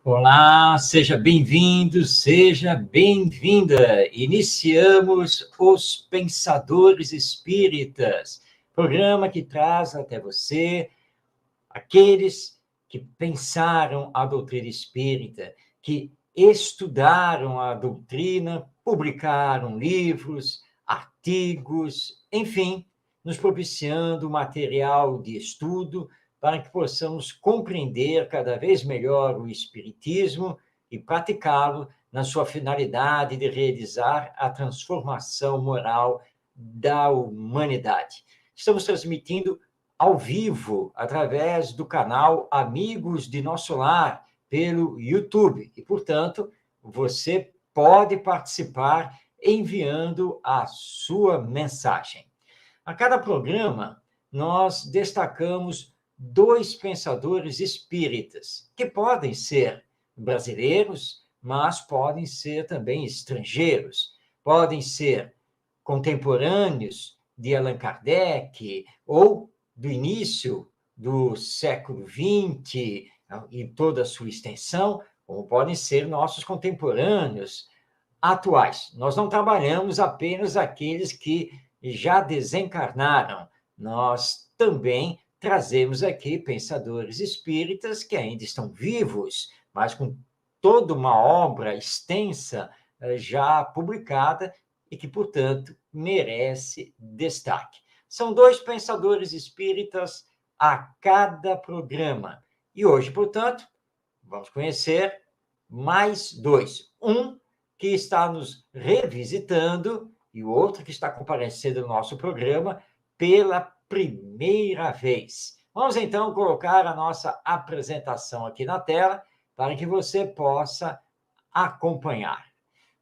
Olá, seja bem-vindo, seja bem-vinda. Iniciamos os Pensadores Espíritas, programa que traz até você aqueles que pensaram a doutrina espírita, que estudaram a doutrina, publicaram livros, artigos, enfim, nos propiciando material de estudo para que possamos compreender cada vez melhor o espiritismo e praticá-lo na sua finalidade de realizar a transformação moral da humanidade. Estamos transmitindo ao vivo, através do canal Amigos de Nosso Lar, pelo YouTube. E, portanto, você pode participar enviando a sua mensagem. A cada programa, nós destacamos 2 pensadores espíritas, que podem ser brasileiros, mas podem ser também estrangeiros, podem ser contemporâneos de Allan Kardec ou do início do século XX e toda a sua extensão, como podem ser nossos contemporâneos atuais. Nós não trabalhamos apenas aqueles que já desencarnaram, nós também trazemos aqui pensadores espíritas que ainda estão vivos, mas com toda uma obra extensa já publicada e que, portanto, merece destaque. São 2 pensadores espíritas a cada programa. E hoje, portanto, vamos conhecer mais 2. Um que está nos revisitando e o outro que está comparecendo no nosso programa pela primeira vez. Vamos, então, colocar a nossa apresentação aqui na tela para que você possa acompanhar.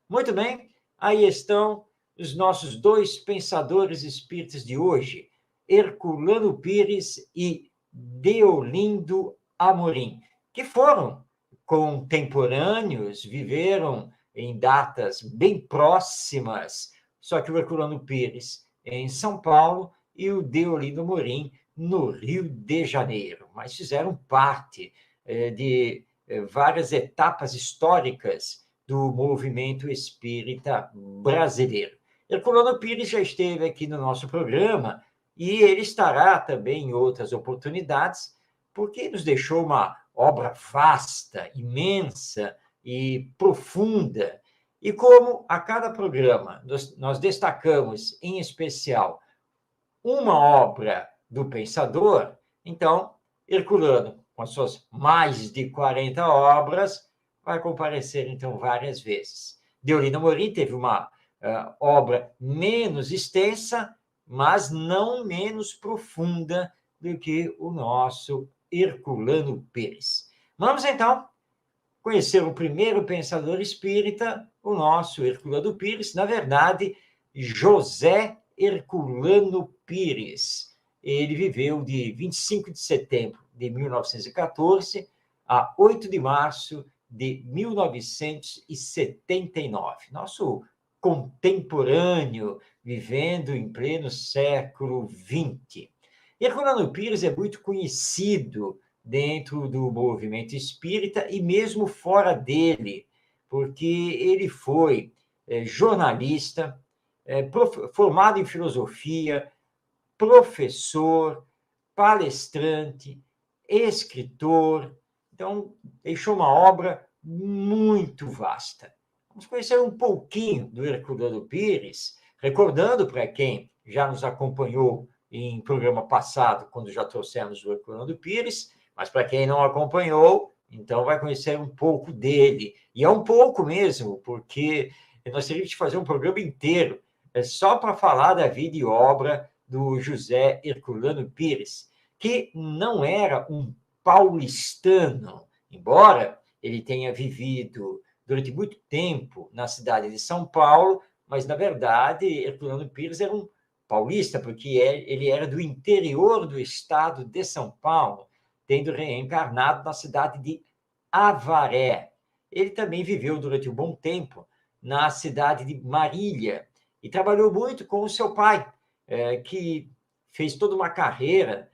Muito bem, aí estão os nossos 2 pensadores espíritas de hoje, Herculano Pires e Deolindo Amorim, que foram contemporâneos, viveram em datas bem próximas, só que o Herculano Pires em São Paulo e o Deolindo Amorim no Rio de Janeiro, mas fizeram parte de várias etapas históricas do movimento espírita brasileiro. Herculano Pires já esteve aqui no nosso programa e ele estará também em outras oportunidades, porque nos deixou uma obra vasta, imensa e profunda. E como a cada programa nós destacamos, em especial, uma obra do pensador, então, Herculano, com as suas mais de 40 obras, vai comparecer, então, várias vezes. Deolindo Amorim teve uma obra menos extensa, mas não menos profunda do que o nosso Herculano Pires. Vamos, então, conhecer o primeiro pensador espírita, o nosso Herculano Pires, na verdade, José Herculano Pires. Ele viveu de 25 de setembro de 1914 a 8 de março de 1979. Nosso contemporâneo, vivendo em pleno século XX. Herculano Pires é muito conhecido dentro do movimento espírita e mesmo fora dele, porque ele foi jornalista, formado em filosofia, professor, palestrante, escritor. Então, deixou uma obra muito vasta. Vamos conhecer um pouquinho do Herculano Pires, recordando para quem já nos acompanhou em programa passado, quando já trouxemos o Herculano Pires, mas para quem não acompanhou, então vai conhecer um pouco dele. E é um pouco mesmo, porque nós teríamos que fazer um programa inteiro só para falar da vida e obra do José Herculano Pires, que não era um paulistano, embora ele tenha vivido durante muito tempo na cidade de São Paulo, mas, na verdade, Herculano Pires era um paulista, porque ele era do interior do estado de São Paulo, tendo reencarnado na cidade de Avaré. Ele também viveu durante um bom tempo na cidade de Marília e trabalhou muito com o seu pai, que fez toda uma carreira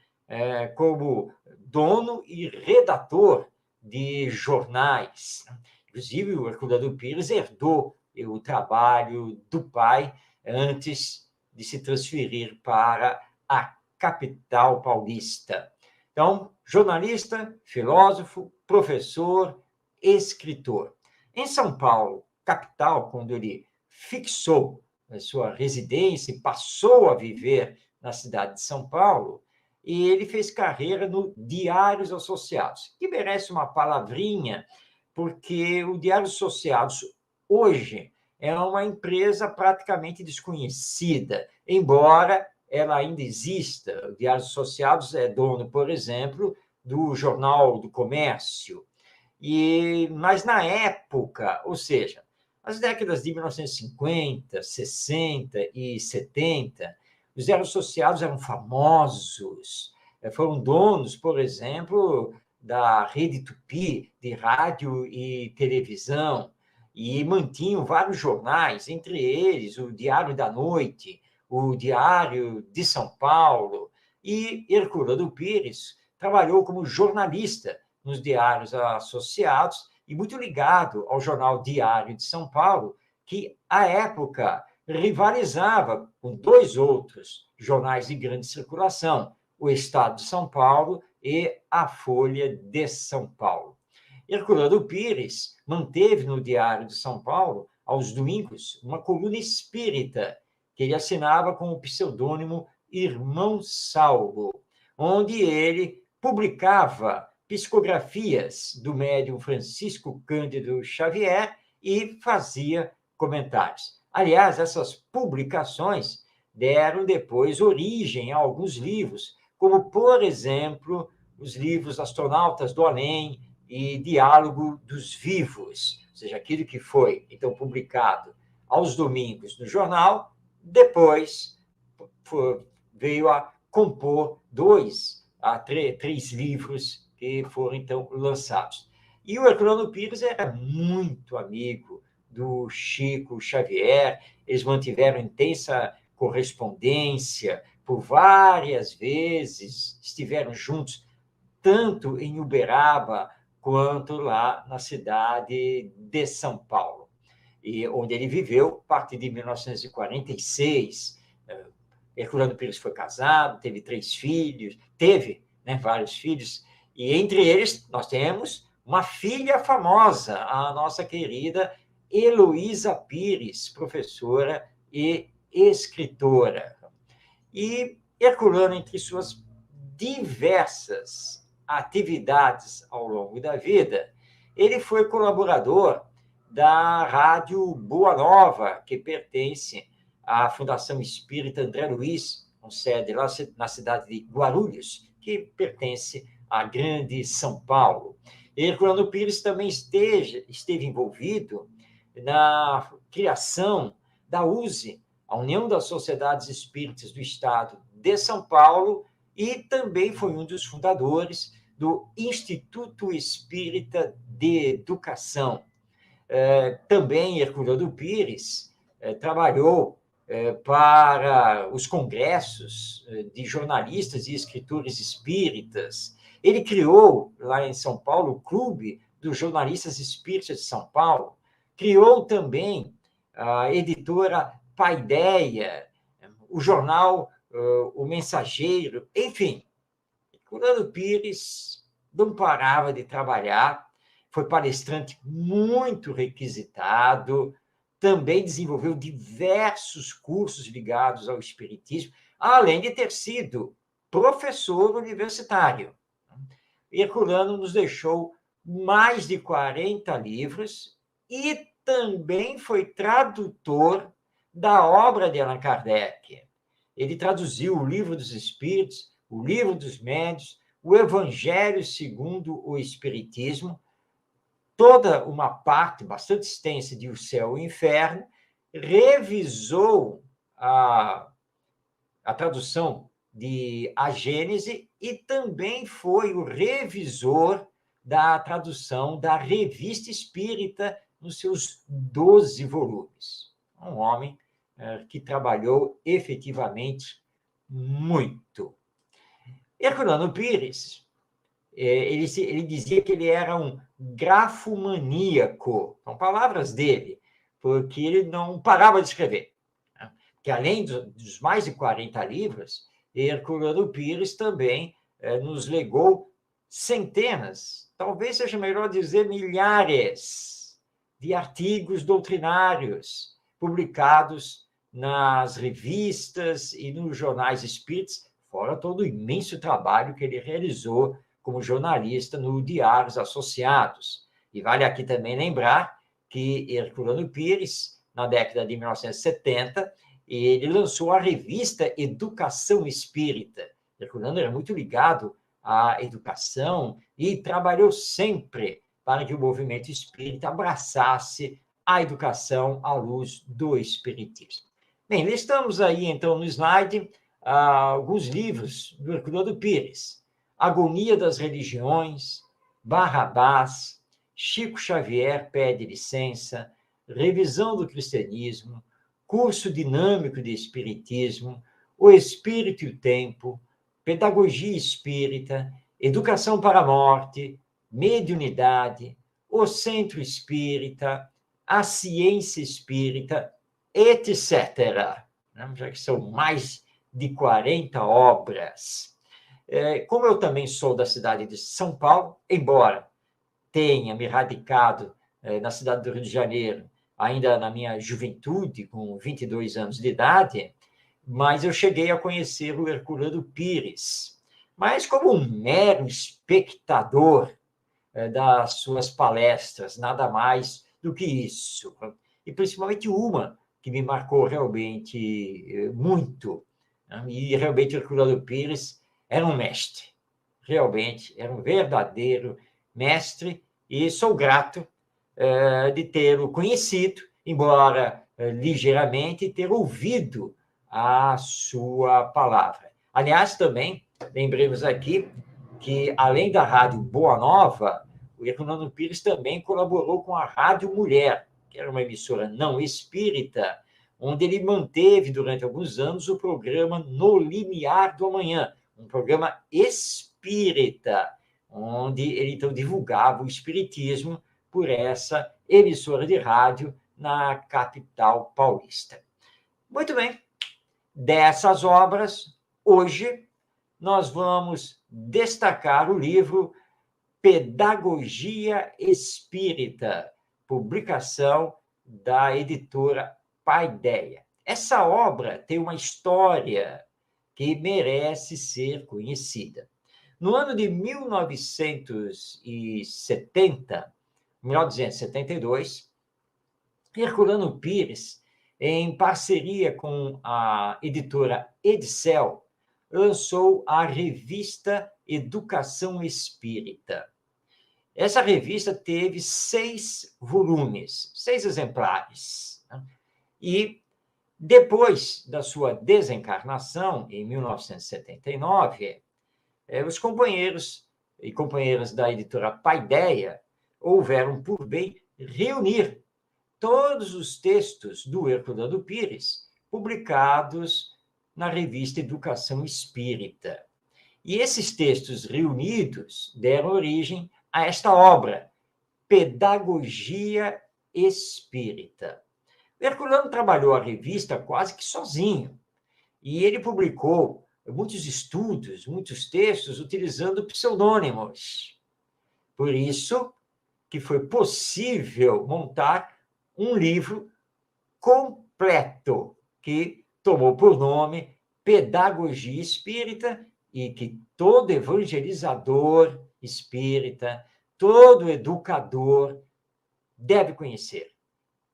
como dono e redator de jornais. Inclusive, o Herculano Pires herdou o trabalho do pai antes de se transferir para a capital paulista. Então, jornalista, filósofo, professor, escritor. Em São Paulo, capital, quando ele fixou a sua residência e passou a viver na cidade de São Paulo, e ele fez carreira no Diários Associados, que merece uma palavrinha, porque o Diários Associados, hoje, é uma empresa praticamente desconhecida, embora ela ainda exista. O Diários Associados é dono, por exemplo, do Jornal do Comércio. Mas na época, ou seja, as décadas de 1950, 60 e 70, os Diários Associados eram famosos, foram donos, por exemplo, da Rede Tupi, de rádio e televisão, e mantinham vários jornais, entre eles o Diário da Noite, o Diário de São Paulo, e Herculano Pires trabalhou como jornalista nos Diários Associados e muito ligado ao jornal Diário de São Paulo, que, à época, rivalizava com dois outros jornais de grande circulação, o Estado de São Paulo e a Folha de São Paulo. Herculano Pires manteve no Diário de São Paulo, aos domingos, uma coluna espírita, que ele assinava com o pseudônimo Irmão Saulo, onde ele publicava psicografias do médium Francisco Cândido Xavier e fazia comentários. Aliás, essas publicações deram depois origem a alguns livros, como, por exemplo, os livros Astronautas do Além e Diálogo dos Vivos, ou seja, aquilo que foi, então, publicado aos domingos no jornal, depois veio a compor três livros que foram, então, lançados. E o Herculano Pires era muito amigo do Chico Xavier, eles mantiveram intensa correspondência, por várias vezes estiveram juntos, tanto em Uberaba quanto lá na cidade de São Paulo, e onde ele viveu a partir de 1946. Herculano Pires foi casado, teve 3 filhos, teve, né, vários filhos, e entre eles nós temos uma filha famosa, a nossa querida Heloísa Pires, professora e escritora. E Herculano, entre suas diversas atividades ao longo da vida, ele foi colaborador da Rádio Boa Nova, que pertence à Fundação Espírita André Luiz, com sede lá na cidade de Guarulhos, que pertence à Grande São Paulo. Herculano Pires também esteve envolvido na criação da USE, a União das Sociedades Espíritas do Estado de São Paulo, e também foi um dos fundadores do Instituto Espírita de Educação. Também Herculano Pires trabalhou para os congressos de jornalistas e escritores espíritas. Ele criou, lá em São Paulo, o Clube dos Jornalistas Espíritas de São Paulo. Criou também a editora Paideia, o jornal O Mensageiro, enfim. Herculano Pires não parava de trabalhar, foi palestrante muito requisitado, também desenvolveu diversos cursos ligados ao espiritismo, além de ter sido professor universitário. Herculano nos deixou mais de 40 livros e também foi tradutor da obra de Allan Kardec. Ele traduziu o Livro dos Espíritos, o Livro dos Médiuns, o Evangelho segundo o Espiritismo, toda uma parte bastante extensa de O Céu e o Inferno, revisou a tradução de A Gênese e também foi o revisor da tradução da Revista Espírita nos seus 12 volumes. Um homem que trabalhou efetivamente muito. Herculano Pires, ele dizia que ele era um grafomaníaco, são palavras dele, porque ele não parava de escrever. Né? Que além dos mais de 40 livros, Herculano Pires também nos legou centenas, talvez seja melhor dizer milhares, de artigos doutrinários publicados nas revistas e nos jornais espíritas, fora todo o imenso trabalho que ele realizou como jornalista no Diários Associados. E vale aqui também lembrar que Herculano Pires, na década de 1970, ele lançou a revista Educação Espírita. Herculano era muito ligado à educação e trabalhou sempre para que o movimento espírita abraçasse a educação à luz do espiritismo. Bem, listamos aí, então, no slide, alguns livros do Herculano Pires. Agonia das Religiões, Barrabás, Chico Xavier pede licença, Revisão do Cristianismo, Curso Dinâmico de Espiritismo, O Espírito e o Tempo, Pedagogia Espírita, Educação para a Morte, Mediunidade, O Centro Espírita, A Ciência Espírita, etc. Já que são mais de 40 obras. Como eu também sou da cidade de São Paulo, embora tenha me radicado na cidade do Rio de Janeiro, ainda na minha juventude, com 22 anos de idade, mas eu cheguei a conhecer o Herculano Pires, mas como um mero espectador das suas palestras, nada mais do que isso. E principalmente uma que me marcou realmente muito, né? E realmente o Herculano Pires era um mestre, realmente, era um verdadeiro mestre, e sou grato de tê-lo conhecido, embora ligeiramente, ter ouvido a sua palavra. Aliás, também, lembremos aqui que, além da Rádio Boa Nova, o Herculano Pires também colaborou com a Rádio Mulher, que era uma emissora não espírita, onde ele manteve, durante alguns anos, o programa No Limiar do Amanhã, um programa espírita, onde ele, então, divulgava o espiritismo por essa emissora de rádio na capital paulista. Muito bem, dessas obras, hoje, nós vamos destacar o livro Pedagogia Espírita, publicação da editora Paideia. Essa obra tem uma história que merece ser conhecida. No ano de 1972, Herculano Pires, em parceria com a editora Edicel, lançou a revista Educação Espírita. Essa revista teve 6 volumes, 6 exemplares. Né? E depois da sua desencarnação, em 1979, os companheiros e companheiras da editora Paideia houveram por bem reunir todos os textos do Herculano Pires publicados na revista Educação Espírita. E esses textos reunidos deram origem a esta obra, Pedagogia Espírita. O Herculano trabalhou a revista quase que sozinho, e ele publicou muitos estudos, muitos textos, utilizando pseudônimos. Por isso que foi possível montar um livro completo, que tomou por nome Pedagogia Espírita, e que todo evangelizador espírita, todo educador deve conhecer.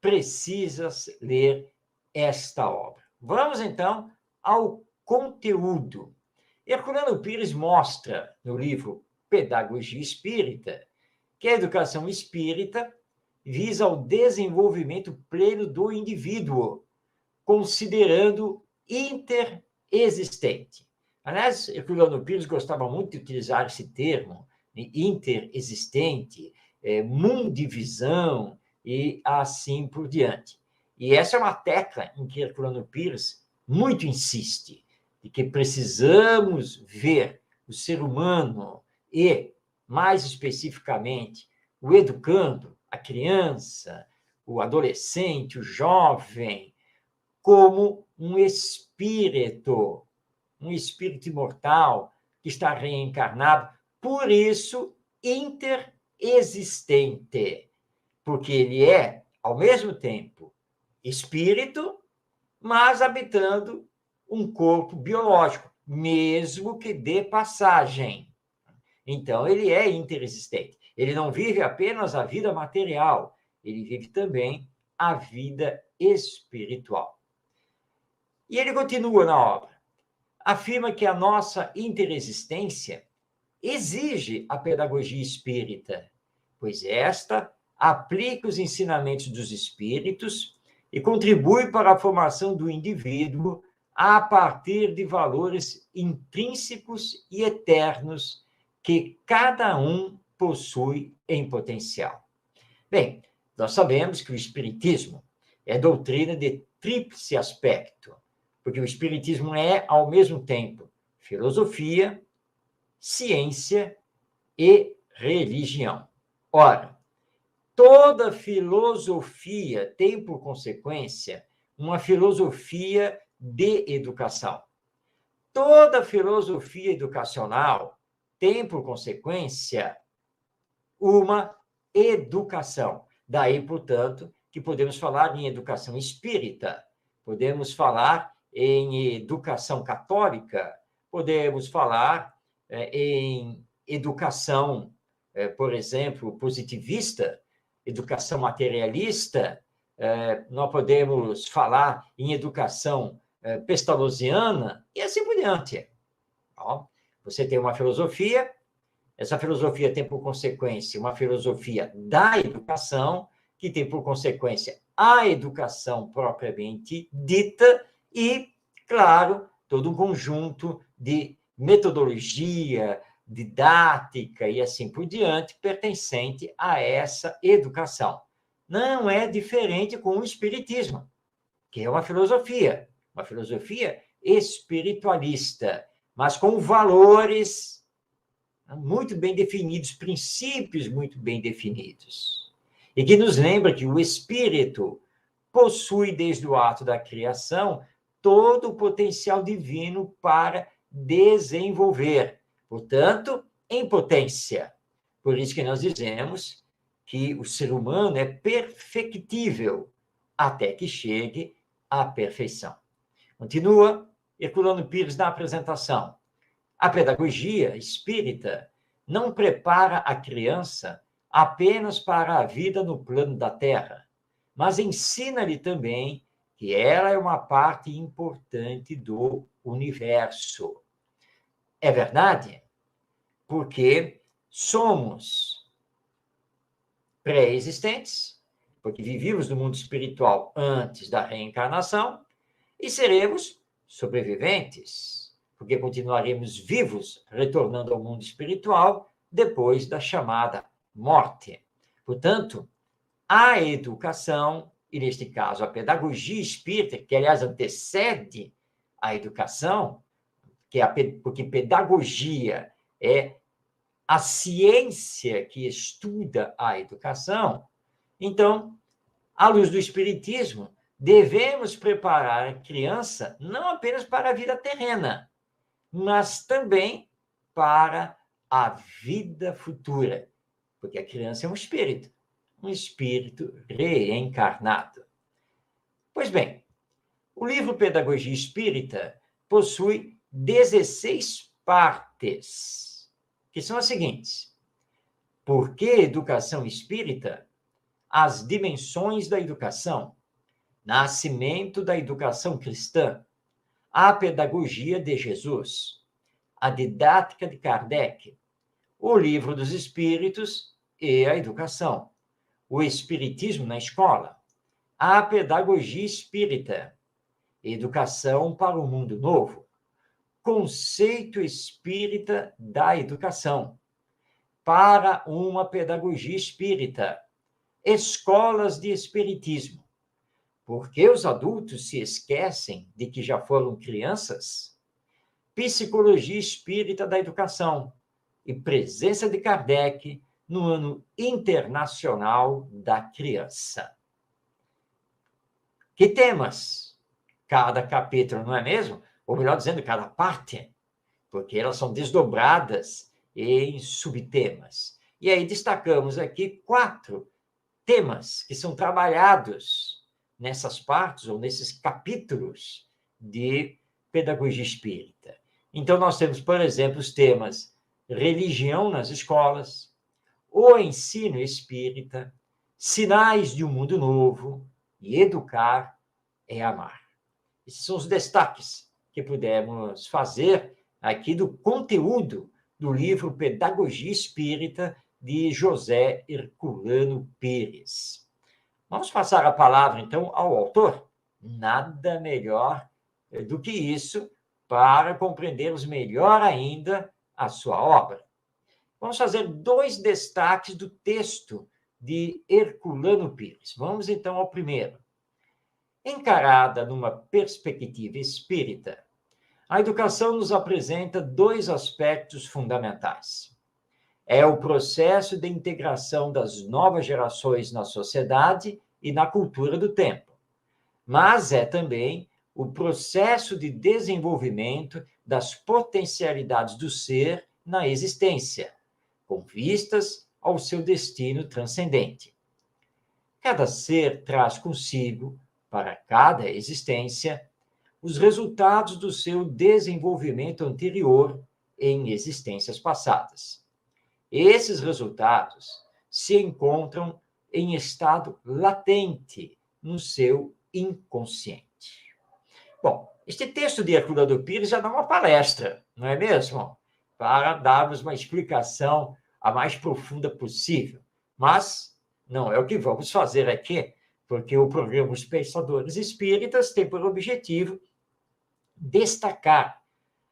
Precisa ler esta obra. Vamos, então, ao conteúdo. Herculano Pires mostra, no livro Pedagogia Espírita, que a educação espírita visa ao desenvolvimento pleno do indivíduo, considerando interexistente. Aliás, Herculano Pires gostava muito de utilizar esse termo, interexistente, mundivisão e assim por diante. E essa é uma tecla em que Herculano Pires muito insiste, de que precisamos ver o ser humano e mais especificamente, o educando, a criança, o adolescente, o jovem, como um espírito imortal que está reencarnado, por isso interexistente, porque ele é, ao mesmo tempo, espírito, mas habitando um corpo biológico, mesmo que de passagem. Então, ele é interexistente. Ele não vive apenas a vida material, ele vive também a vida espiritual. E ele continua na obra. Afirma que a nossa interexistência exige a pedagogia espírita, pois esta aplica os ensinamentos dos espíritos e contribui para a formação do indivíduo a partir de valores intrínsecos e eternos que cada um possui em potencial. Bem, nós sabemos que o espiritismo é doutrina de tríplice aspecto, porque o espiritismo é, ao mesmo tempo, filosofia, ciência e religião. Ora, toda filosofia tem, por consequência, uma filosofia de educação. Toda filosofia educacional tem, por consequência, uma educação. Daí, portanto, que podemos falar em educação espírita, podemos falar em educação católica, podemos falar em educação, por exemplo, positivista, educação materialista, nós podemos falar em educação pestalozziana e assim por diante. Você tem uma filosofia, essa filosofia tem por consequência uma filosofia da educação, que tem por consequência a educação propriamente dita e, claro, todo um conjunto de metodologia, didática e assim por diante, pertencente a essa educação. Não é diferente com o espiritismo, que é uma filosofia espiritualista, mas com valores muito bem definidos, princípios muito bem definidos. E que nos lembra que o espírito possui, desde o ato da criação, todo o potencial divino para desenvolver. Portanto, em potência. Por isso que nós dizemos que o ser humano é perfectível até que chegue à perfeição. Continua Herculano Pires na apresentação. A pedagogia espírita não prepara a criança apenas para a vida no plano da Terra, mas ensina-lhe também que ela é uma parte importante do universo. É verdade, porque somos pré-existentes, porque vivíamos no mundo espiritual antes da reencarnação, e seremos sobreviventes, porque continuaremos vivos, retornando ao mundo espiritual depois da chamada morte. Portanto, a educação, e neste caso a pedagogia espírita, que aliás antecede a educação, porque pedagogia é a ciência que estuda a educação, então, à luz do espiritismo, devemos preparar a criança não apenas para a vida terrena, mas também para a vida futura, porque a criança é um espírito reencarnado. Pois bem, o livro Pedagogia Espírita possui 16 partes, que são as seguintes: Por que educação espírita? As dimensões da educação, nascimento da educação cristã, a pedagogia de Jesus, a didática de Kardec, o livro dos espíritos e a educação, o espiritismo na escola, a pedagogia espírita, educação para o mundo novo, conceito espírita da educação, para uma pedagogia espírita, escolas de espiritismo. Porque os adultos se esquecem de que já foram crianças? Psicologia espírita da educação, e presença de Kardec no Ano Internacional da Criança. Que temas? Cada capítulo, não é mesmo? Ou melhor dizendo, cada parte, porque elas são desdobradas em subtemas. E aí destacamos aqui 4 temas que são trabalhados nessas partes ou nesses capítulos de pedagogia espírita. Então, nós temos, por exemplo, os temas religião nas escolas, o ensino espírita, sinais de um mundo novo e educar é amar. Esses são os destaques que pudemos fazer aqui do conteúdo do livro Pedagogia Espírita, de José Herculano Pires. Vamos passar a palavra, então, ao autor? Nada melhor do que isso para compreendermos melhor ainda a sua obra. Vamos fazer 2 destaques do texto de Herculano Pires. Vamos, então, ao primeiro. Encarada numa perspectiva espírita, a educação nos apresenta 2 aspectos fundamentais. É o processo de integração das novas gerações na sociedade e na cultura do tempo, mas é também o processo de desenvolvimento das potencialidades do ser na existência, com vistas ao seu destino transcendente. Cada ser traz consigo, para cada existência, os resultados do seu desenvolvimento anterior em existências passadas. Esses resultados se encontram em estado latente no seu inconsciente. Bom, este texto de Herculano Pires já dá uma palestra, não é mesmo? Para darmos uma explicação a mais profunda possível. Mas não é o que vamos fazer aqui, porque o programa Os Pensadores Espíritas tem por objetivo destacar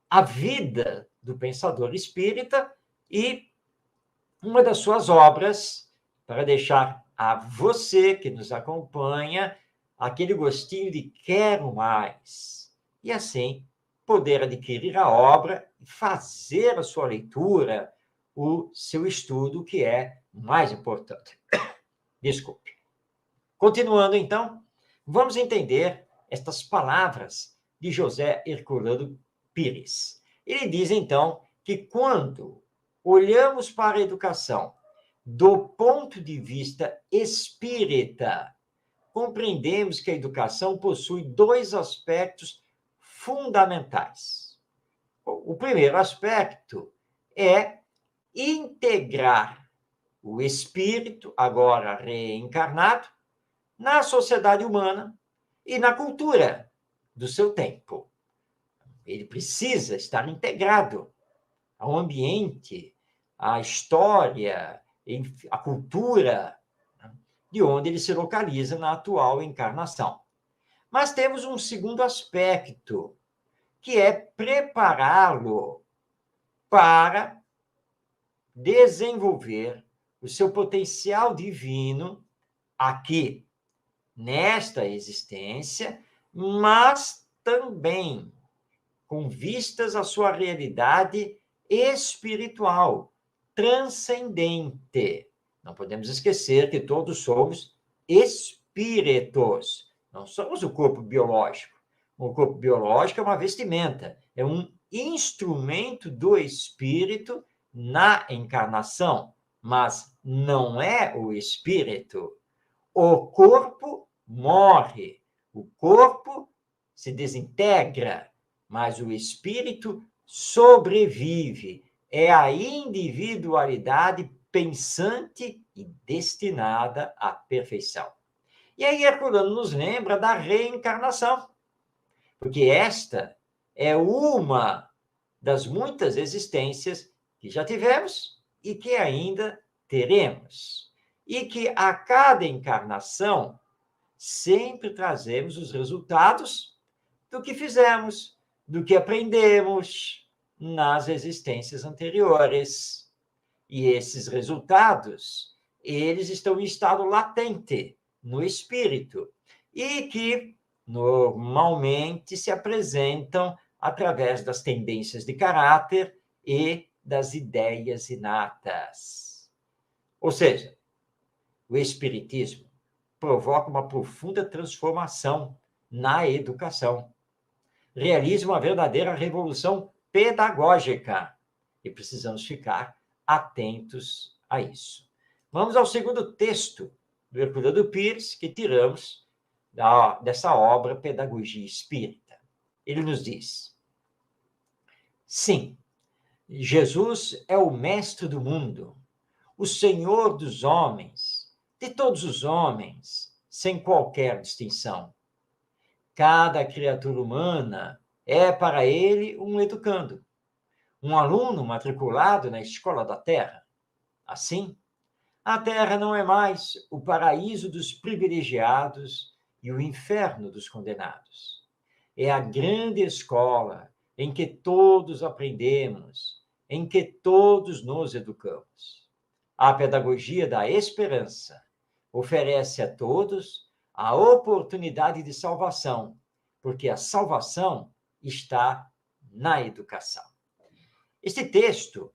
a vida do pensador espírita e uma das suas obras, para deixar a você que nos acompanha aquele gostinho de quero mais. E assim, poder adquirir a obra e fazer a sua leitura, o seu estudo, que é mais importante. Desculpe. Continuando, então, vamos entender estas palavras de José Herculano Pires. Ele diz, então, que quando olhamos para a educação do ponto de vista espírita, compreendemos que a educação possui 2 aspectos fundamentais. O primeiro aspecto é integrar o espírito, agora reencarnado, na sociedade humana e na cultura do seu tempo. Ele precisa estar integrado ao ambiente, à história, à cultura de onde ele se localiza na atual encarnação. Mas temos um segundo aspecto, que é prepará-lo para desenvolver o seu potencial divino aqui, nesta existência, mas também com vistas à sua realidade espiritual, transcendente. Não podemos esquecer que todos somos espíritos, não somos o corpo biológico. O corpo biológico é uma vestimenta, é um instrumento do espírito na encarnação, mas não é o espírito. O corpo morre, o corpo se desintegra, mas o espírito sobrevive. É a individualidade pensante e destinada à perfeição. E aí Herculano nos lembra da reencarnação, porque esta é uma das muitas existências que já tivemos e que ainda teremos. E que a cada encarnação sempre trazemos os resultados do que fizemos, do que aprendemos nas existências anteriores. E esses resultados, eles estão em estado latente no espírito e que normalmente se apresentam através das tendências de caráter e das ideias inatas. Ou seja, o Espiritismo provoca uma profunda transformação na educação. Realiza uma verdadeira revolução pedagógica. E precisamos ficar atentos a isso. Vamos ao segundo texto do Herculano Pires, que tiramos dessa obra Pedagogia Espírita. Ele nos diz: sim, Jesus é o mestre do mundo, o Senhor dos homens, de todos os homens, sem qualquer distinção. Cada criatura humana é para ele um educando, um aluno matriculado na escola da Terra. Assim, a Terra não é mais o paraíso dos privilegiados e o inferno dos condenados. É a grande escola em que todos aprendemos, em que todos nos educamos. A pedagogia da esperança oferece a todos a oportunidade de salvação, porque a salvação está na educação. Este texto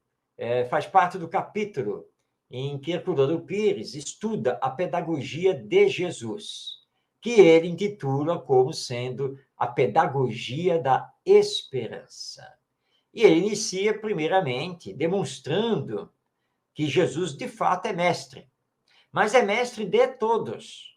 faz parte do capítulo em que Herculano Pires estuda a pedagogia de Jesus, que ele intitula como sendo a pedagogia da esperança. E ele inicia, primeiramente, demonstrando que Jesus, de fato, é mestre, mas é mestre de todos,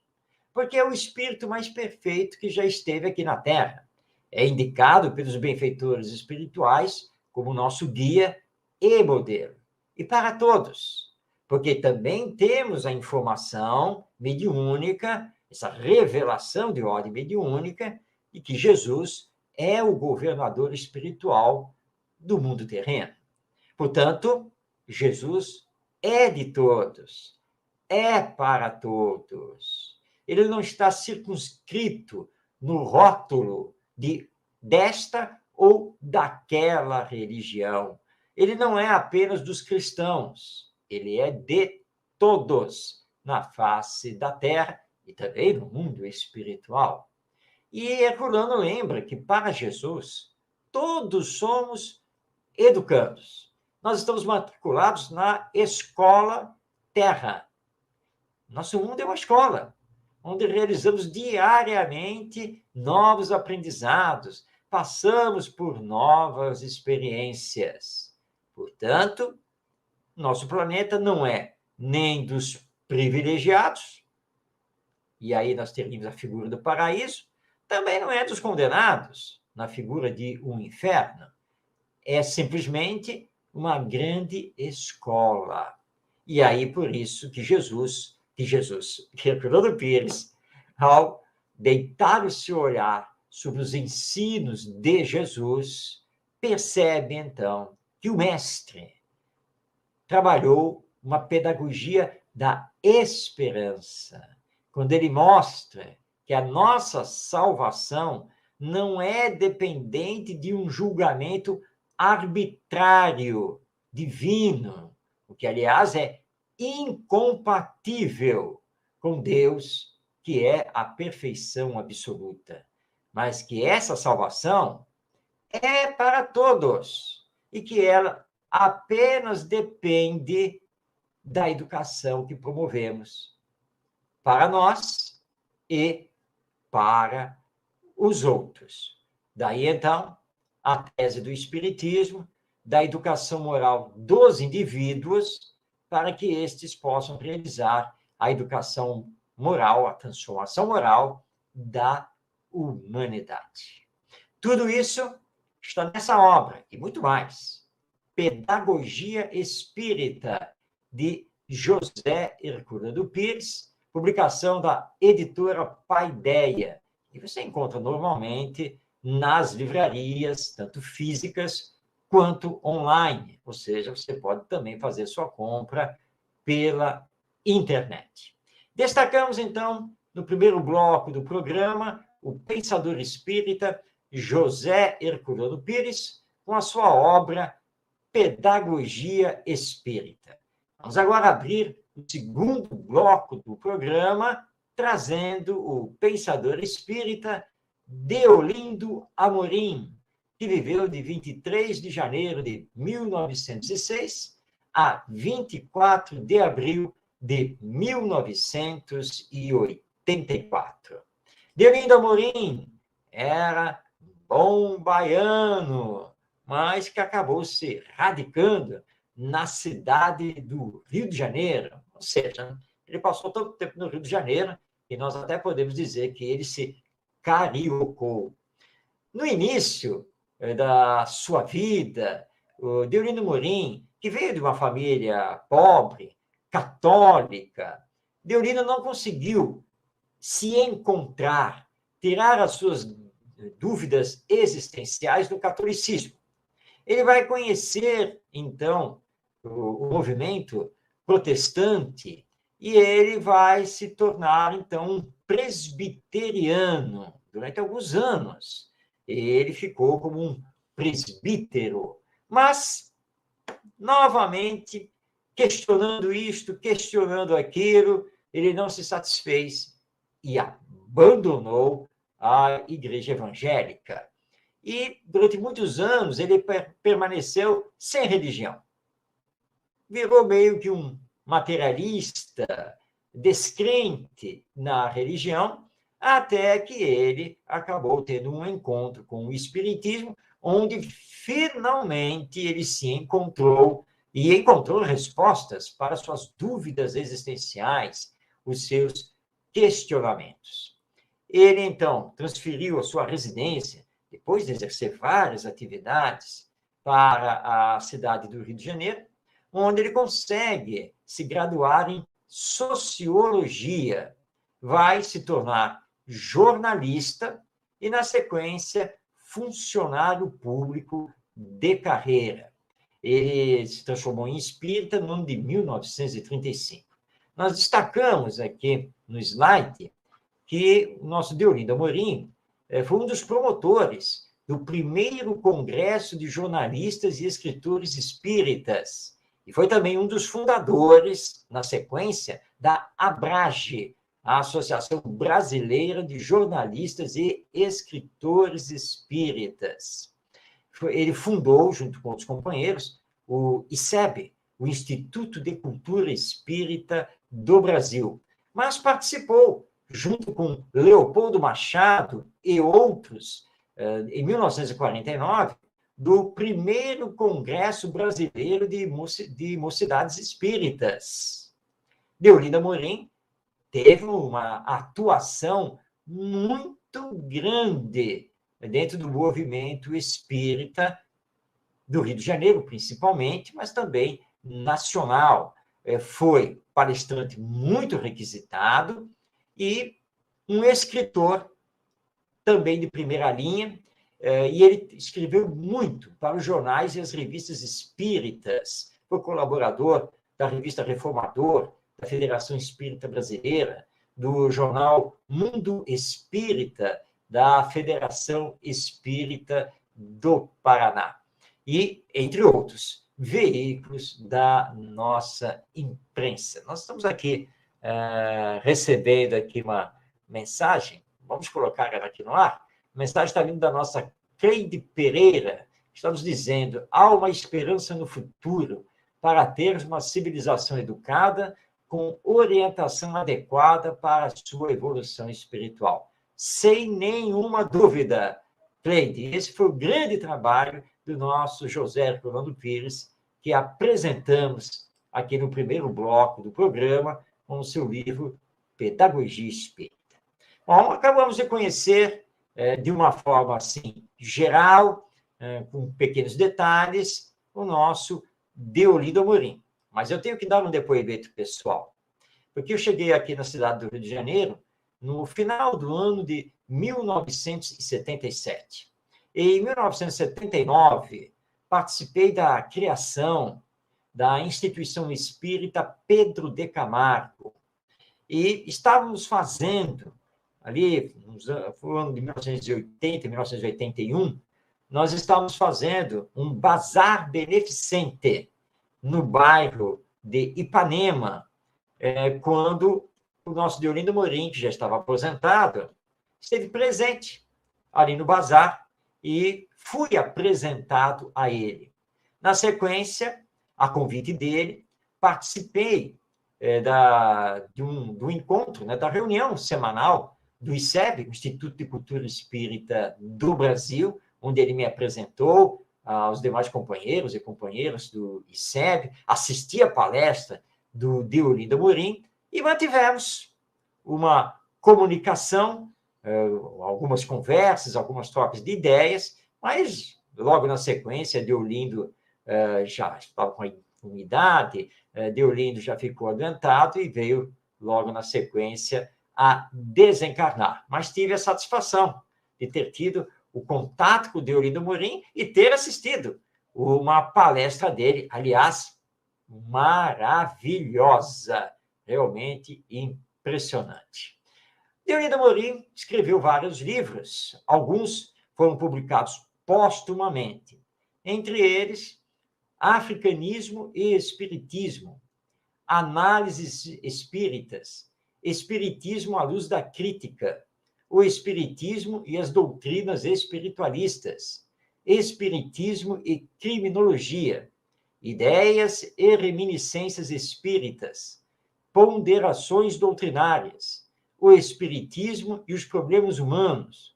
porque é o espírito mais perfeito que já esteve aqui na Terra. É indicado pelos benfeitores espirituais como nosso guia e modelo. E para todos, porque também temos a informação mediúnica, essa revelação de ordem mediúnica, e que Jesus é o governador espiritual do mundo terreno. Portanto, Jesus é de todos, é para todos. Ele não está circunscrito no rótulo desta ou daquela religião. Ele não é apenas dos cristãos, ele é de todos na face da terra e também no mundo espiritual. E Herculano lembra que para Jesus todos somos educandos. Nós estamos matriculados na escola terra. Nosso mundo é uma escola, onde realizamos diariamente novos aprendizados, passamos por novas experiências. Portanto, nosso planeta não é nem dos privilegiados, e aí nós teríamos a figura do paraíso, também não é dos condenados, na figura de um inferno. É simplesmente uma grande escola. E aí, por isso que Herculano Pires, ao deitar o seu olhar sobre os ensinos de Jesus, percebe, então, que o mestre trabalhou uma pedagogia da esperança, quando ele mostra que a nossa salvação não é dependente de um julgamento arbitrário, divino, o que, aliás, é incompatível com Deus, que é a perfeição absoluta, mas que essa salvação é para todos e que ela apenas depende da educação que promovemos para nós e para os outros. Daí, então, a tese do Espiritismo, da educação moral dos indivíduos, para que estes possam realizar a educação moral, a transformação moral da humanidade. Tudo isso está nessa obra, e muito mais. Pedagogia Espírita, de José Herculano Pires, publicação da editora Paideia. E você encontra normalmente nas livrarias, tanto físicas quanto online. Ou seja, você pode também fazer sua compra pela internet. Destacamos, então, no primeiro bloco do programa, o pensador espírita José Herculano Pires, com a sua obra Pedagogia Espírita. Vamos agora abrir o segundo bloco do programa, trazendo o pensador espírita Deolindo Amorim, que viveu de 23 de janeiro de 1906 a 24 de abril de 1984. Deolindo Amorim era bom baiano, mas que acabou se radicando na cidade do Rio de Janeiro. Ou seja, ele passou tanto tempo no Rio de Janeiro que nós até podemos dizer que ele se cariocou. No início da sua vida, o Deolindo Amorim, que veio de uma família pobre, católica, Deolindo não conseguiu se encontrar, tirar as suas dúvidas existenciais do catolicismo. Ele vai conhecer, então, o movimento protestante e ele vai se tornar, então, um presbiteriano durante alguns anos. Ele ficou como um presbítero, mas, novamente, questionando isto, questionando aquilo, ele não se satisfez e abandonou a igreja evangélica. E, durante muitos anos, ele permaneceu sem religião. Virou meio que um materialista, descrente na religião, até que ele acabou tendo um encontro com o espiritismo, onde finalmente ele se encontrou e encontrou respostas para suas dúvidas existenciais, os seus questionamentos. Ele, então, transferiu a sua residência, depois de exercer várias atividades, para a cidade do Rio de Janeiro, onde ele consegue se graduar em sociologia, vai se tornar jornalista e, na sequência, funcionário público de carreira. Ele se transformou em espírita no ano de 1935. Nós destacamos aqui no slide que o nosso Deolindo Amorim foi um dos promotores do primeiro Congresso de Jornalistas e Escritores Espíritas, e foi também um dos fundadores, na sequência, da ABRAGE, a Associação Brasileira de Jornalistas e Escritores Espíritas. Ele fundou, junto com outros companheiros, o ICEB, o Instituto de Cultura Espírita do Brasil, mas participou, junto com Leopoldo Machado e outros, em 1949, do primeiro Congresso Brasileiro de Mocidades Espíritas. Deolindo Amorim teve uma atuação muito grande dentro do movimento espírita do Rio de Janeiro, principalmente, mas também nacional. Foi palestrante muito requisitado e um escritor também de primeira linha, e ele escreveu muito para os jornais e as revistas espíritas. Foi colaborador da revista Reformador, da Federação Espírita Brasileira, do jornal Mundo Espírita, da Federação Espírita do Paraná. E, entre outros, veículos da nossa imprensa. Nós estamos aqui recebendo aqui uma mensagem, vamos colocar ela aqui no ar. A mensagem está vindo da nossa Cleide Pereira, que está nos dizendo: há uma esperança no futuro para termos uma civilização educada com orientação adequada para a sua evolução espiritual. Sem nenhuma dúvida, Cleide, esse foi o grande trabalho do nosso José Herculano Pires, que apresentamos aqui no primeiro bloco do programa, com o seu livro Pedagogia Espírita. Bom, acabamos de conhecer, de uma forma assim, geral, com pequenos detalhes, o nosso Deolindo Amorim. Mas eu tenho que dar um depoimento pessoal, porque eu cheguei aqui na cidade do Rio de Janeiro no final do ano de 1977. E, em 1979, participei da criação da Instituição Espírita Pedro de Camargo. E estávamos fazendo, ali, no ano de 1980, 1981, nós estávamos fazendo um bazar beneficente no bairro de Ipanema, quando o nosso Deolindo Amorim, que já estava aposentado, esteve presente ali no bazar e fui apresentado a ele. Na sequência, a convite dele, participei do encontro, né, da reunião semanal do ICEB, Instituto de Cultura Espírita do Brasil, onde ele me apresentou aos demais companheiros e companheiras do ICEB, assisti a palestra do Deolinda Amorim e mantivemos uma comunicação, algumas conversas, algumas trocas de ideias, mas logo na sequência, Deolindo já estava com idade, Deolindo já ficou adiantado e veio logo na sequência a desencarnar. Mas tive a satisfação de ter tido o contato com o Deolindo Amorim e ter assistido uma palestra dele, aliás, maravilhosa, realmente impressionante. Deolindo Amorim escreveu vários livros, alguns foram publicados póstumamente, entre eles Africanismo e Espiritismo, Análises Espíritas, Espiritismo à luz da crítica, o Espiritismo e as doutrinas espiritualistas, Espiritismo e criminologia, Ideias e reminiscências espíritas, Ponderações doutrinárias, o Espiritismo e os problemas humanos,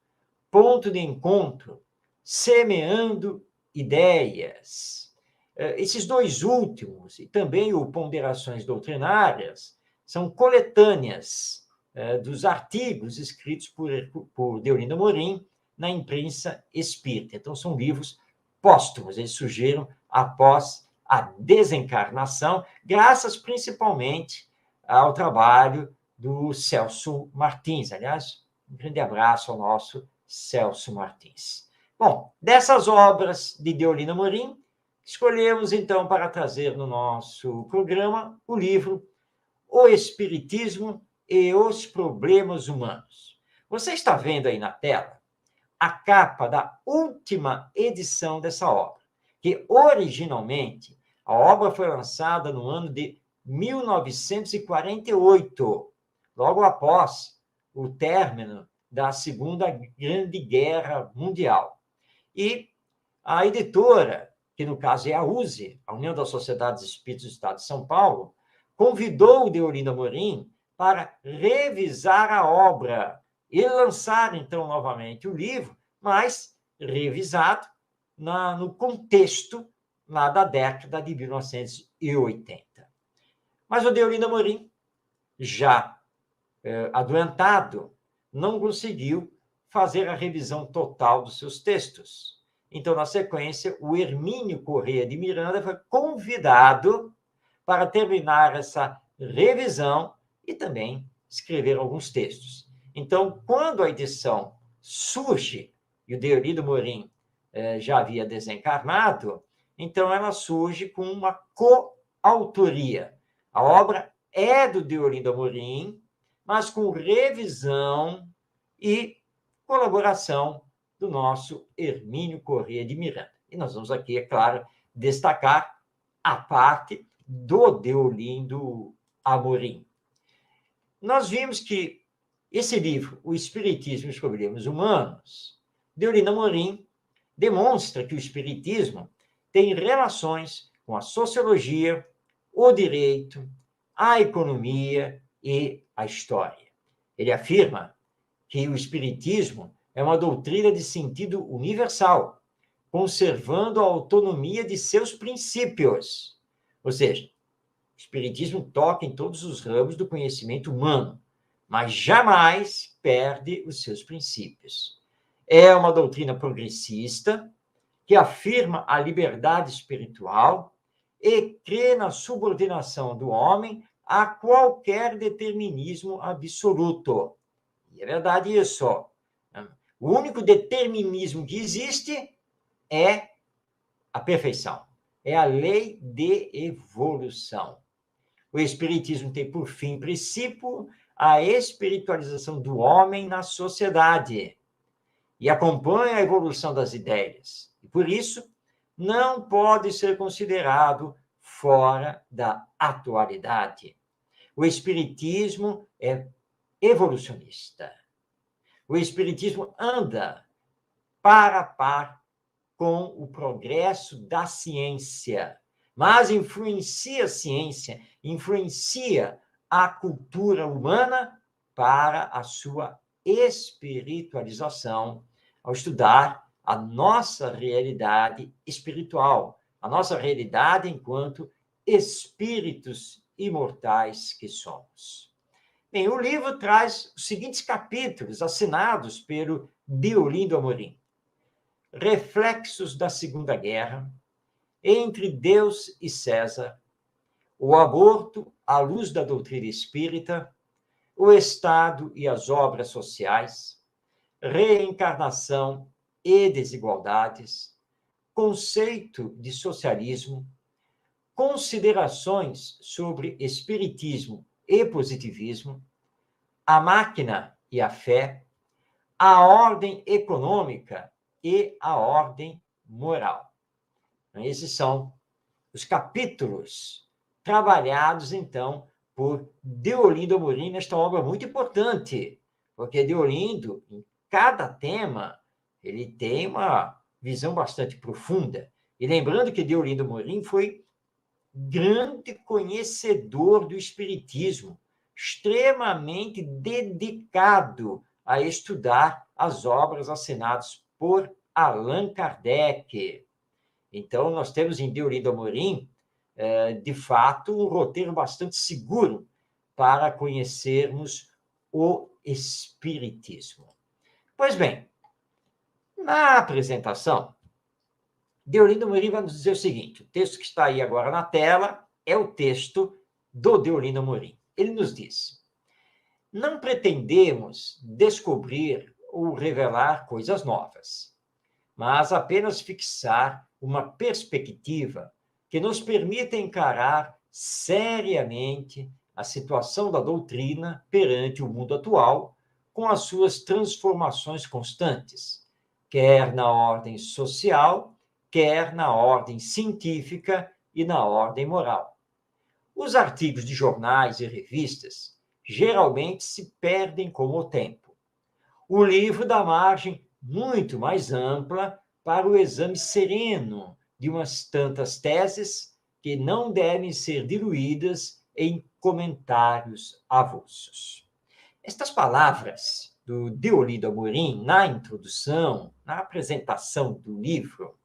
Ponto de encontro, Semeando ideias. Esses dois últimos, e também o Ponderações doutrinárias, são coletâneas dos artigos escritos por Deolindo Amorim na imprensa espírita. Então, são livros póstumos, eles surgiram após a desencarnação, graças principalmente ao trabalho do Celso Martins. Aliás, um grande abraço ao nosso Celso Martins. Bom, dessas obras de Deolindo Amorim, escolhemos, então, para trazer no nosso programa o livro O Espiritismo e os Problemas Humanos. Você está vendo aí na tela a capa da última edição dessa obra, que originalmente a obra foi lançada no ano de 1948, logo após o término da Segunda Grande Guerra Mundial. E a editora, que no caso é a USE, a União das Sociedades Espíritas do Estado de São Paulo, convidou o Deolindo Amorim para revisar a obra e lançar, então, novamente o livro, mas revisado no contexto lá da década de 1980. Mas o Deolindo Amorim, já adoentado, não conseguiu fazer a revisão total dos seus textos. Então, na sequência, o Hermínio Corrêa de Miranda foi convidado para terminar essa revisão e também escrever alguns textos. Então, quando a edição surge, e o Deolindo Amorim já havia desencarnado, então ela surge com uma coautoria. A obra é do Deolindo Amorim, mas com revisão e colaboração do nosso Hermínio Corrêa de Miranda. E nós vamos aqui, é claro, destacar a parte do Deolindo Amorim. Nós vimos que esse livro, O Espiritismo e os Problemas Humanos, Deolindo Amorim demonstra que o Espiritismo tem relações com a sociologia, o direito, a economia e a história. Ele afirma que o Espiritismo é uma doutrina de sentido universal, conservando a autonomia de seus princípios. Ou seja, o Espiritismo toca em todos os ramos do conhecimento humano, mas jamais perde os seus princípios. É uma doutrina progressista que afirma a liberdade espiritual e crê na subordinação do homem a qualquer determinismo absoluto. E é verdade isso. O único determinismo que existe é a perfeição, é a lei de evolução. O Espiritismo tem por fim princípio a espiritualização do homem na sociedade e acompanha a evolução das ideias. E, por isso, não pode ser considerado fora da atualidade. O Espiritismo é evolucionista. O Espiritismo anda par a par com o progresso da ciência, mas influencia a ciência, influencia a cultura humana para a sua espiritualização, ao estudar a nossa realidade espiritual, a nossa realidade enquanto espíritos imortais que somos. Bem, o livro traz os seguintes capítulos, assinados pelo Deolindo Amorim. Reflexos da Segunda Guerra, Entre Deus e César, o aborto à luz da doutrina espírita, o Estado e as obras sociais, reencarnação e desigualdades, conceito de socialismo, considerações sobre espiritismo e positivismo, a máquina e a fé, a ordem econômica e a ordem moral. Esses são os capítulos trabalhados, então, por Deolindo Amorim nesta obra muito importante, porque Deolindo, em cada tema, ele tem uma visão bastante profunda. E lembrando que Deolindo Amorim foi grande conhecedor do espiritismo, extremamente dedicado a estudar as obras assinadas por Allan Kardec. Então, nós temos em Deolindo Amorim, de fato, um roteiro bastante seguro para conhecermos o Espiritismo. Pois bem, na apresentação, Deolindo Amorim vai nos dizer o seguinte: o texto que está aí agora na tela é o texto do Deolindo Amorim. Ele nos diz: não pretendemos descobrir ou revelar coisas novas, mas apenas fixar uma perspectiva que nos permita encarar seriamente a situação da doutrina perante o mundo atual, com as suas transformações constantes, quer na ordem social, quer na ordem científica e na ordem moral. Os artigos de jornais e revistas geralmente se perdem com o tempo. O livro dá margem muito mais ampla para o exame sereno de umas tantas teses que não devem ser diluídas em comentários avulsos. Estas palavras do Deolindo Amorim, na introdução, na apresentação do livro,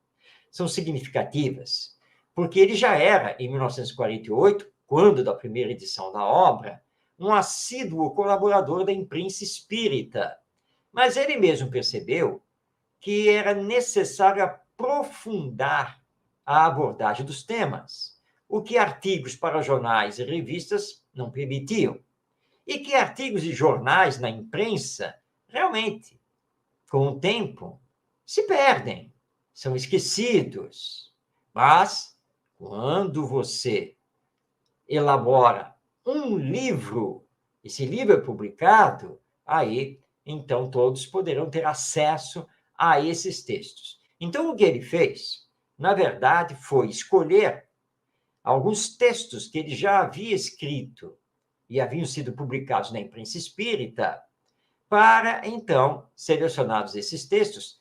são significativas, porque ele já era, em 1948, quando da primeira edição da obra, um assíduo colaborador da imprensa espírita. Mas ele mesmo percebeu que era necessário aprofundar a abordagem dos temas, o que artigos para jornais e revistas não permitiam, e que artigos de jornais na imprensa, realmente, com o tempo, se perdem, são esquecidos. Mas, quando você elabora um livro, esse livro é publicado, aí, então, todos poderão ter acesso a esses textos. Então, o que ele fez, na verdade, foi escolher alguns textos que ele já havia escrito e haviam sido publicados na imprensa espírita, para, então, selecionados esses textos,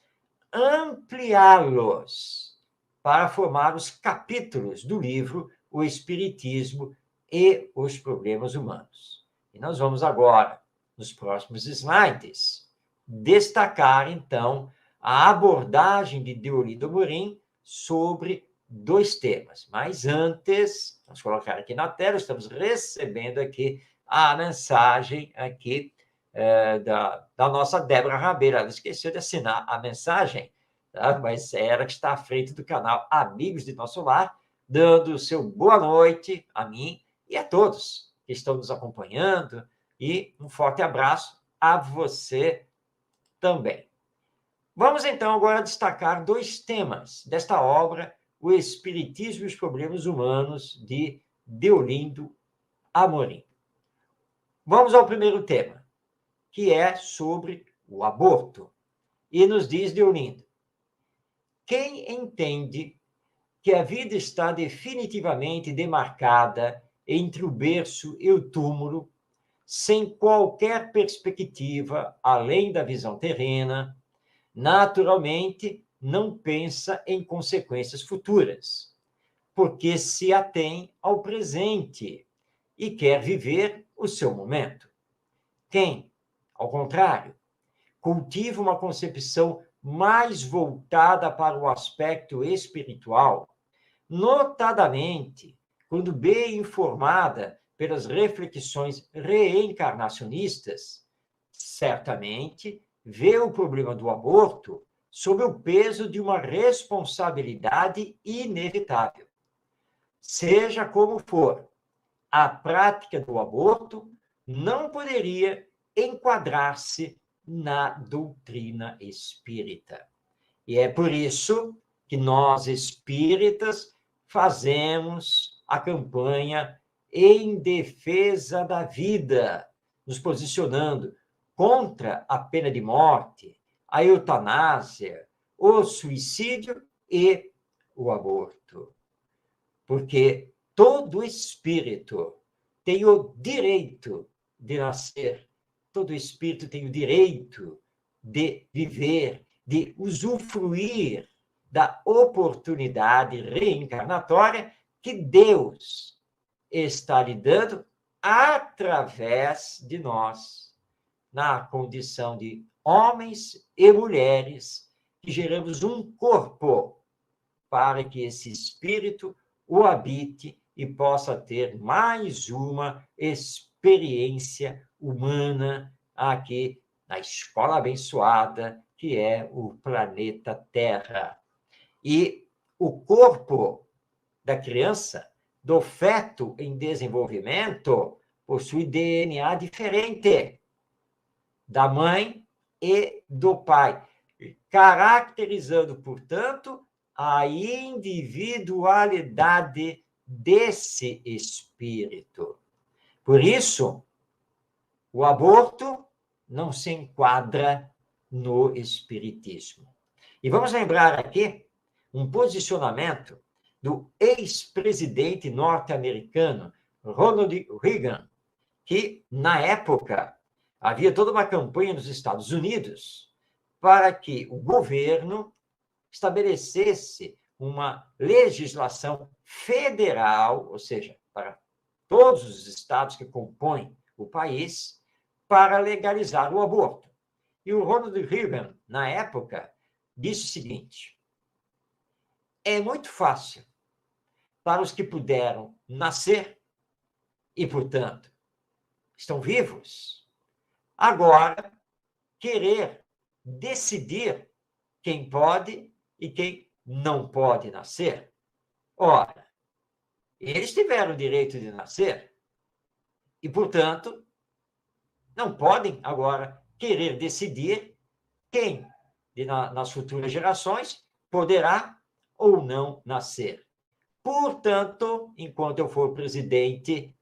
ampliá-los para formar os capítulos do livro O Espiritismo e os Problemas Humanos. E nós vamos agora, nos próximos slides, destacar, então, a abordagem de Deolindo Amorim sobre dois temas. Mas antes, vamos colocar aqui na tela, estamos recebendo aqui a mensagem aqui da nossa Débora Rabeira. Ela esqueceu de assinar a mensagem, tá? Mas é ela que está à frente do canal Amigos de Nosso Lar, dando o seu boa noite a mim e a todos que estão nos acompanhando, e um forte abraço a você também. Vamos, então, agora destacar dois temas desta obra, O Espiritismo e os Problemas Humanos, de Deolindo Amorim. Vamos ao primeiro tema, que é sobre o aborto. E nos diz Deolindo: quem entende que a vida está definitivamente demarcada entre o berço e o túmulo, sem qualquer perspectiva além da visão terrena, naturalmente não pensa em consequências futuras, porque se atém ao presente e quer viver o seu momento. Quem, ao contrário, cultiva uma concepção mais voltada para o aspecto espiritual, notadamente quando bem informada pelas reflexões reencarnacionistas, certamente vê o problema do aborto sob o peso de uma responsabilidade inevitável. Seja como for, a prática do aborto não poderia enquadrar-se na doutrina espírita. E é por isso que nós, espíritas, fazemos a campanha em defesa da vida, nos posicionando contra a pena de morte, a eutanásia, o suicídio e o aborto. Porque todo espírito tem o direito de nascer, todo espírito tem o direito de viver, de usufruir da oportunidade reencarnatória que Deus está lhe dando através de nós, na condição de homens e mulheres que geramos um corpo para que esse espírito o habite e possa ter mais uma experiência humana aqui na escola abençoada, que é o planeta Terra. E o corpo da criança, do feto em desenvolvimento, possui DNA diferente da mãe e do pai, caracterizando, portanto, a individualidade desse espírito. Por isso, o aborto não se enquadra no espiritismo. E vamos lembrar aqui um posicionamento do ex-presidente norte-americano Ronald Reagan, que, na época, havia toda uma campanha nos Estados Unidos para que o governo estabelecesse uma legislação federal, ou seja, para todos os estados que compõem o país, para legalizar o aborto. E o Ronald Reagan, na época, disse o seguinte: é muito fácil para os que puderam nascer e, portanto, estão vivos, agora querer decidir quem pode e quem não pode nascer. Ora, eles tiveram o direito de nascer e, portanto, não podem agora querer decidir quem, nas futuras gerações, poderá ou não nascer. Portanto, enquanto eu for presidente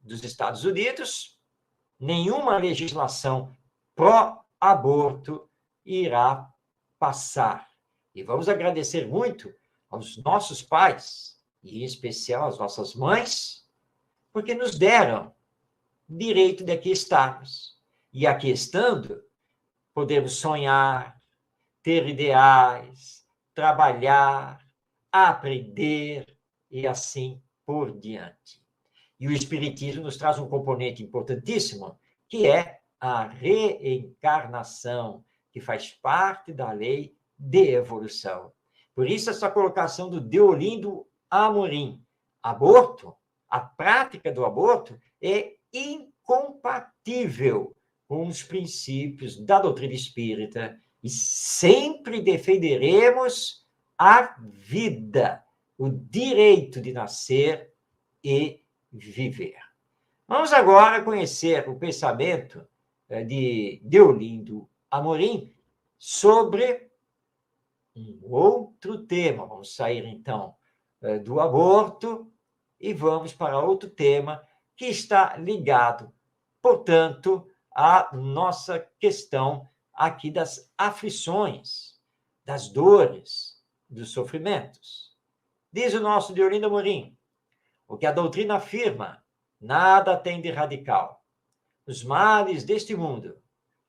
dos Estados Unidos, nenhuma legislação pró-aborto irá passar. E vamos agradecer muito aos nossos pais, e em especial às nossas mães, porque nos deram direito de aqui estarmos. E aqui estando, podemos sonhar, ter ideais, trabalhar, aprender e assim por diante. E o Espiritismo nos traz um componente importantíssimo, que é a reencarnação, que faz parte da lei de evolução. Por isso, essa colocação do Deolindo Amorim. Aborto, a prática do aborto, é incompatível com os princípios da doutrina espírita e sempre defenderemos a vida, o direito de nascer e viver. Vamos agora conhecer o pensamento de Deolindo Amorim sobre um outro tema. Vamos sair, então, do aborto e vamos para outro tema que está ligado, portanto, à nossa questão aqui das aflições, das dores, dos sofrimentos. Diz o nosso Deolindo Amorim: o que a doutrina afirma, nada tem de radical. Os males deste mundo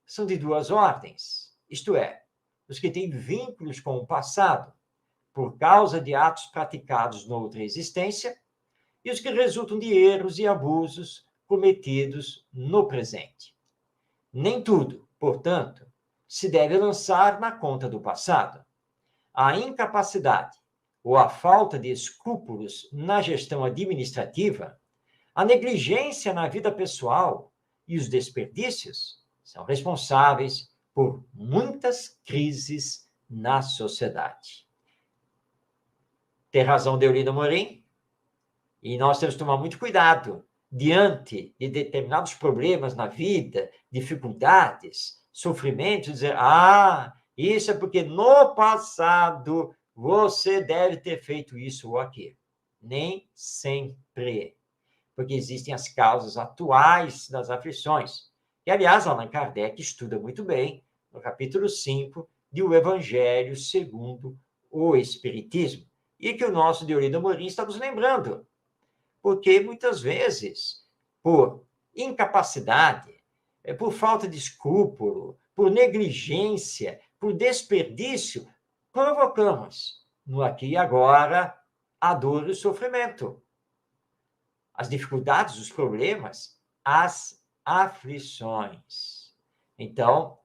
são de duas ordens, isto é, os que têm vínculos com o passado, por causa de atos praticados noutra existência, e os que resultam de erros e abusos cometidos no presente. Nem tudo, portanto, se deve lançar na conta do passado. A incapacidade ou a falta de escrúpulos na gestão administrativa, a negligência na vida pessoal e os desperdícios são responsáveis por muitas crises na sociedade. Tem razão Deolinda Amorim, e nós temos que tomar muito cuidado diante de determinados problemas na vida, dificuldades, sofrimentos, dizer, isso é porque no passado você deve ter feito isso ou aquilo. Nem sempre. Porque existem as causas atuais das aflições. E, aliás, Allan Kardec estuda muito bem, no capítulo 5, de O Evangelho segundo o Espiritismo. E que o nosso Deolinda Amorim está nos lembrando. Porque, muitas vezes, por incapacidade, por falta de escrúpulo, por negligência, por desperdício, provocamos, no aqui e agora, a dor e o sofrimento. As dificuldades, os problemas, as aflições. Então,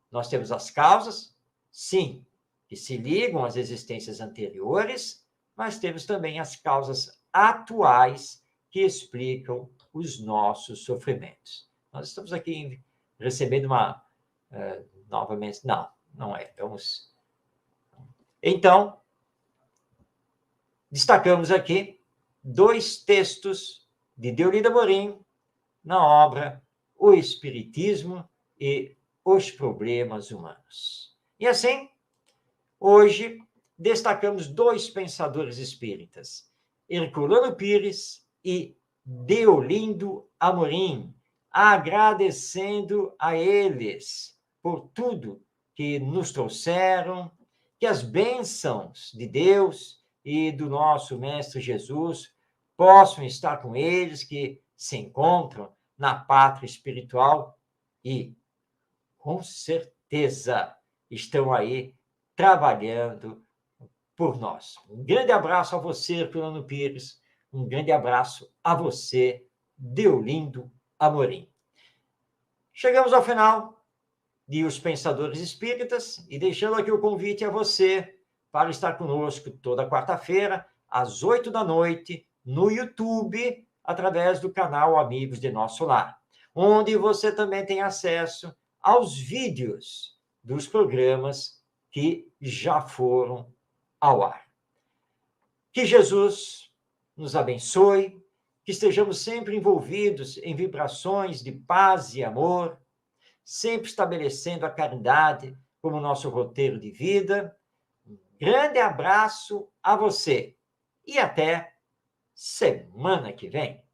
nós temos as causas, sim, que se ligam às existências anteriores, mas temos também as causas atuais que explicam os nossos sofrimentos. Nós estamos aqui recebendo uma novamente, não é. Vamos. Então, destacamos aqui 2 textos de Deolinda Amorim na obra O Espiritismo e os Problemas Humanos. E assim, hoje, destacamos 2 pensadores espíritas, Herculano Pires e Deolindo Amorim, agradecendo a eles por tudo que nos trouxeram, que as bênçãos de Deus e do nosso Mestre Jesus possam estar com eles, que se encontram na pátria espiritual e, com certeza, estão aí trabalhando por nós. Um grande abraço a você, Herculano Pires. Um grande abraço a você, Deolindo Amorim. Chegamos ao final de Os Pensadores Espíritas e deixando aqui o convite a você para estar conosco toda quarta-feira, às 20h, no YouTube, através do canal Amigos de Nosso Lar, onde você também tem acesso aos vídeos dos programas que já foram ao ar. Que Jesus nos abençoe, que estejamos sempre envolvidos em vibrações de paz e amor, sempre estabelecendo a caridade como nosso roteiro de vida. Um grande abraço a você e até semana que vem.